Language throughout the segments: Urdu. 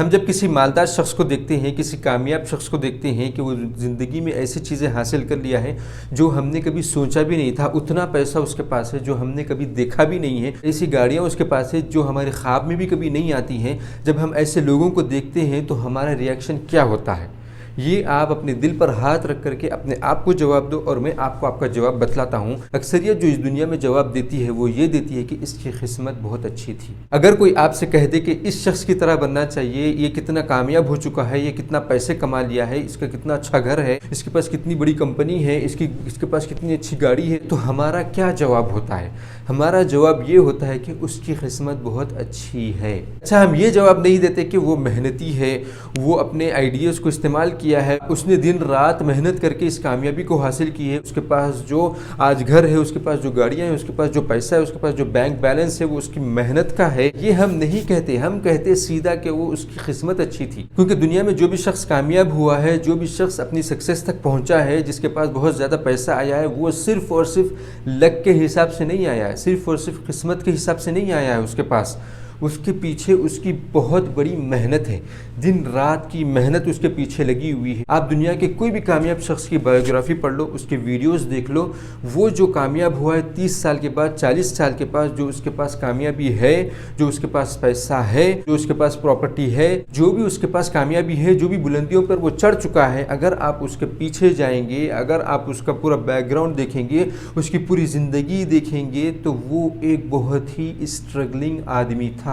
ہم جب کسی مالدار شخص کو دیکھتے ہیں، کسی کامیاب شخص کو دیکھتے ہیں کہ وہ زندگی میں ایسی چیزیں حاصل کر لیا ہے جو ہم نے کبھی سوچا بھی نہیں تھا، اتنا پیسہ اس کے پاس ہے جو ہم نے کبھی دیکھا بھی نہیں ہے، ایسی گاڑیاں اس کے پاس ہے جو ہمارے خواب میں بھی کبھی نہیں آتی ہیں، جب ہم ایسے لوگوں کو دیکھتے ہیں تو ہمارا ریئیکشن کیا ہوتا ہے؟ یہ آپ اپنے دل پر ہاتھ رکھ کر کے اپنے آپ کو جواب دو، اور میں آپ کو آپ کا جواب بتلاتا ہوں۔ اکثریت جو اس دنیا میں جواب دیتی ہے وہ یہ دیتی ہے کہ اس کی قسمت بہت اچھی تھی۔ اگر کوئی آپ سے کہہ دے کہ اس شخص کی طرح بننا چاہیے، یہ کتنا کامیاب ہو چکا ہے، یہ کتنا پیسے کما لیا ہے، اس کا کتنا اچھا گھر ہے، اس کے پاس کتنی بڑی کمپنی ہے، اس کے پاس کتنی اچھی گاڑی ہے، تو ہمارا کیا جواب ہوتا ہے؟ ہمارا جواب یہ ہوتا ہے کہ اس کی قسمت بہت اچھی ہے۔ اچھا، ہم یہ جواب نہیں دیتے کہ وہ محنتی ہے، وہ اپنے آئیڈیاز کو استعمال کیا ہے، اس نے دن رات محنت کر کے اس کامیابی کو حاصل کی ہے، اس کے پاس جو آج گھر ہے، اس کے پاس جو گاڑیاں ہیں، اس کے پاس جو پیسہ ہے، اس کے پاس جو بینک بیلنس ہے، وہ اس کی محنت کا ہے۔ یہ ہم نہیں کہتے، ہم کہتے سیدھا کہ وہ اس کی قسمت اچھی تھی۔ کیونکہ دنیا میں جو بھی شخص کامیاب ہوا ہے، جو بھی شخص اپنی سکسیس تک پہنچا ہے، جس کے پاس بہت زیادہ پیسہ آیا ہے، وہ صرف اور صرف لک کے حساب سے نہیں آیا ہے، صرف اور صرف قسمت کے حساب سے نہیں آیا ہے اس کے پاس۔ اس کے پیچھے اس کی بہت بڑی محنت ہے، دن رات کی محنت اس کے پیچھے لگی ہوئی ہے۔ آپ دنیا کے کوئی بھی کامیاب شخص کی بایوگرافی پڑھ لو، اس کے ویڈیوز دیکھ لو، وہ جو کامیاب ہوا ہے 30 سال کے بعد، 40 سال کے بعد، جو اس کے پاس کامیابی ہے، جو اس کے پاس پیسہ ہے، جو اس کے پاس پراپرٹی ہے، جو بھی اس کے پاس کامیابی ہے، جو بھی بلندیوں پر وہ چڑھ چکا ہے، اگر آپ اس کے پیچھے جائیں گے، اگر آپ اس کا پورا بیک گراؤنڈ دیکھیں گے، اس کی پوری زندگی دیکھیں گے، تو وہ ایک بہت ہی اسٹرگلنگ آدمی تھا،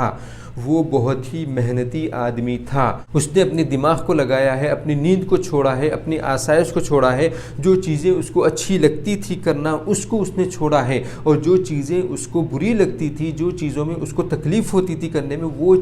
وہ بہت ہی محنتی آدمی تھا۔ اس نے اپنے دماغ کو لگایا ہے، اپنی نیند کو چھوڑا ہے، اپنی آسائش کو چھوڑا ہے، جو چیزیں اس کو اچھی لگتی تھی کرنا اس کو اس نے چھوڑا ہے، اور جو چیزیں اس کو بری لگتی تھی، جو چیزوں میں اس کو تکلیف ہوتی تھی کرنے میں، وہ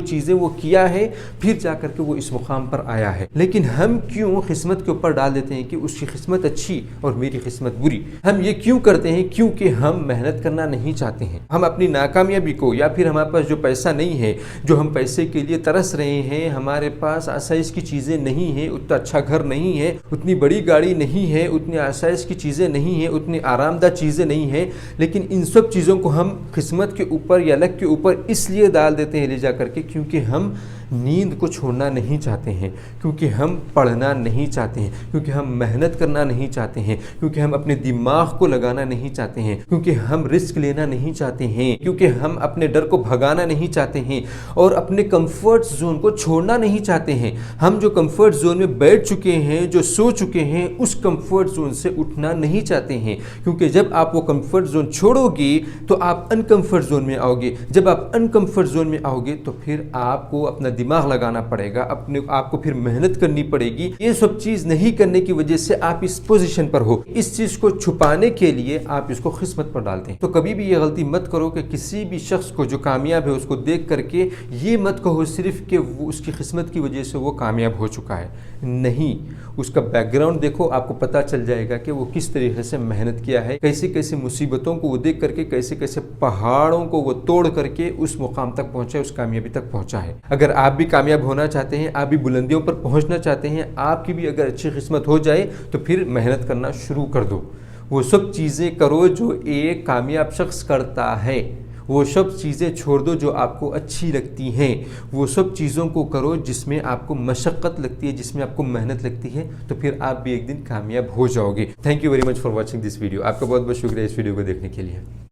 چیزیں وہ کیا ہے، پھر جا کر کے وہ اس مقام پر آیا ہے۔ لیکن ہم کیوں قسمت کے اوپر ڈال دیتے ہیں کہ اس کی قسمت اچھی اور میری قسمت بری؟ ہم یہ کیوں کرتے ہیں؟ کیونکہ ہم محنت کرنا نہیں چاہتے ہیں۔ ہم اپنی ناکامیابی کو، یا پھر ہمارے پاس جو پیسہ نہیں ہے، جو ہم پیسے کے لیے ترس رہے ہیں، ہمارے پاس آسائش کی چیزیں نہیں ہیں، اتنا اچھا گھر نہیں ہے، اتنی بڑی گاڑی نہیں ہے، اتنی آسائش کی چیزیں نہیں ہیں، اتنی آرام دہ چیزیں نہیں ہیں، لیکن ان سب چیزوں کو ہم قسمت کے اوپر یا لک کے اوپر اس لیے ڈال دیتے ہیں لے جا کر کے، کیونکہ ہم نیند کو چھوڑنا نہیں چاہتے ہیں، کیونکہ ہم پڑھنا نہیں چاہتے ہیں، کیونکہ ہم محنت کرنا نہیں چاہتے ہیں، کیونکہ ہم اپنے دماغ کو لگانا نہیں چاہتے ہیں، کیونکہ ہم رسک لینا نہیں چاہتے ہیں، کیونکہ ہم اپنے ڈر کو بھگانا نہیں چاہتے ہیں، اور اپنے کمفرٹ زون کو چھوڑنا نہیں چاہتے ہیں۔ ہم جو کمفرٹ زون میں بیٹھ چکے ہیں، جو سو چکے ہیں، اس کمفرٹ زون سے اٹھنا نہیں چاہتے ہیں، کیونکہ جب آپ وہ کمفرٹ زون چھوڑو گے تو آپ ان کمفرٹ زون میں آؤ گے، جب آپ ان کمفرٹ زون میں آؤ گے تو پھر آپ کو اپنا دماغ لگانا پڑے گا، آپ کو پھر محنت کرنی پڑے گی۔ یہ سب چیز نہیں کرنے کی وجہ سے آپ اس پوزیشن پر ہو، اس چیز کو چھپانے کے لیے آپ اس کو قسمت پر ڈالتے ہیں۔ تو کبھی بھی یہ غلطی مت کرو کہ کسی بھی شخص کو جو کامیاب ہے اس کو دیکھ کر کے یہ مت کہو صرف کہ وہ اس کی قسمت کی وجہ سے وہ کامیاب ہو چکا ہے۔ نہیں، اس کا بیک گراؤنڈ دیکھو، آپ کو پتہ چل جائے گا کہ وہ کس طریقے سے محنت کیا ہے، کیسے کیسے مصیبتوں کو وہ دیکھ کر کے، کیسے کیسے پہاڑوں کو وہ توڑ کر کے اس مقام تک پہنچا ہے، اس کامیابی تک پہنچا ہے۔ اگر آپ بھی کامیاب ہونا چاہتے ہیں، آپ بھی بلندیوں پر پہنچنا چاہتے ہیں، آپ کی بھی اگر اچھی قسمت ہو جائے تو پھر محنت کرنا شروع کر دو، وہ سب چیزیں کرو جو ایک کامیاب شخص کرتا ہے، وہ سب چیزیں چھوڑ دو جو آپ کو اچھی لگتی ہیں، وہ سب چیزوں کو کرو جس میں آپ کو مشقت لگتی ہے، جس میں آپ کو محنت لگتی ہے، تو پھر آپ بھی ایک دن کامیاب ہو جاؤ گے۔ Thank you very much for watching this video. آپ کا بہت بہت شکریہ اس ویڈیو کو دیکھنے کے لیے۔